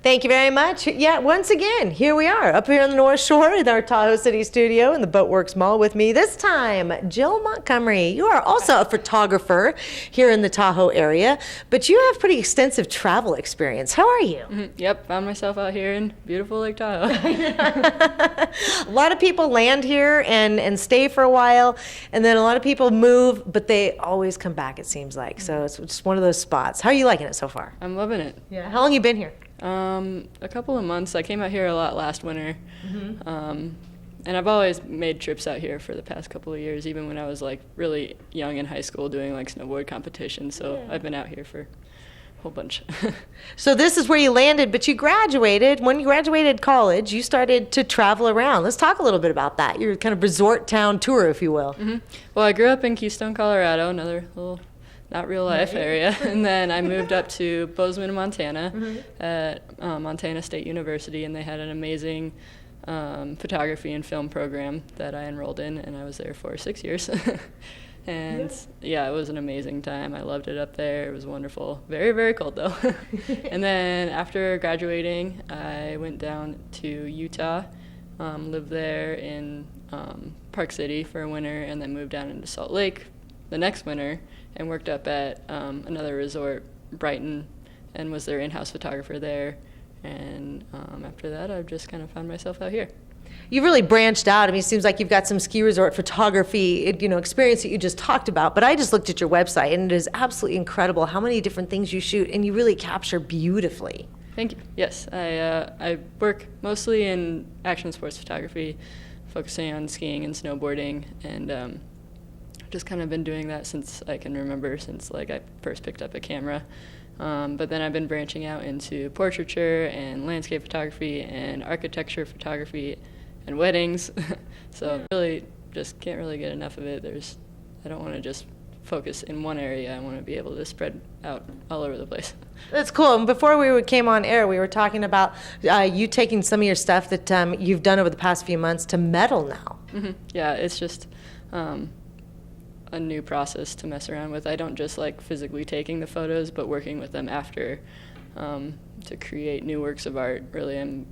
Thank you very much. Yeah, once again, here we are up here on the North Shore in our Tahoe City studio in the Boatworks Mall. With me this time, Gill Montgomery. You are also a photographer here in the Tahoe area, but you have pretty extensive travel experience. How are you? Yep, found myself out here in beautiful Lake Tahoe. A lot of people land here and stay for a while, and then a lot of people move, but they always come back, it seems like. So it's just one of those spots. How are you liking it so far? I'm loving it. Yeah. How long you been here? A couple of months. I came out here a lot last winter. And I've always made trips out here for the past couple of years, even when I was like really young in high school doing like snowboard competitions. So yeah. I've been out here for a whole bunch. So this is where you landed, but you graduated. When you graduated college, you started to travel around. Let's talk a little bit about that. Your kind of resort town tour, if you will. Well, I grew up in Keystone, Colorado, another little not real life area, and then I moved up to Bozeman, Montana at Montana State University, and they had an amazing photography and film program that I enrolled in, and I was there for 6 years. And yeah, it was an amazing time. I loved it up there. It was wonderful. Very, very cold though. And then after graduating, I went down to Utah, lived there in Park City for a winter, and then moved down into Salt Lake the next winter and worked up at another resort, Brighton, and was their in-house photographer there. And after that, I've just kind of found myself out here. You've really branched out. I mean, it seems like you've got some ski resort photography, experience that you just talked about. But I just looked at your website, and it is absolutely incredible how many different things you shoot, and you really capture beautifully. Thank you. Yes, I work mostly in action sports photography, focusing on skiing and snowboarding, and just kind of been doing that since I can remember, since like I first picked up a camera. But then I've been branching out into portraiture and landscape photography and architecture photography and weddings. So really just can't really get enough of it. I don't want to just focus in one area. I want to be able to spread out all over the place. That's cool. And before we came on air, we were talking about you taking some of your stuff that you've done over the past few months to metal now. Yeah, it's just a new process to mess around with. I don't just like physically taking the photos, but working with them after to create new works of art. Really, I'm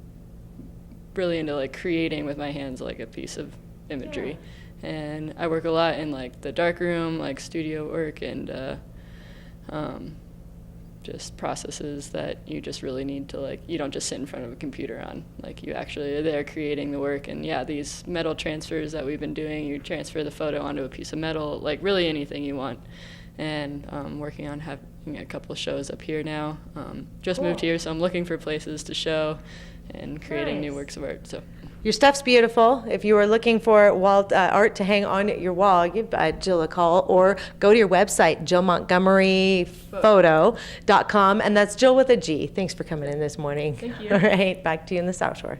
really into like creating with my hands like a piece of imagery. And I work a lot in like the dark room, like studio work, and just processes that you just really need to like, you don't just sit in front of a computer on, like you actually are there creating the work. And yeah, these metal transfers that we've been doing, you transfer the photo onto a piece of metal, like really anything you want. And working on having a couple of shows up here now. Just moved here, so I'm looking for places to show and creating new works of art. So. Your stuff's beautiful. If you are looking for wall art to hang on your wall, give Gill a call or go to your website, gillmontgomeryphoto.com, and that's Gill with a G. Thanks for coming in this morning. Thank you. All right, back to you in the South Shore.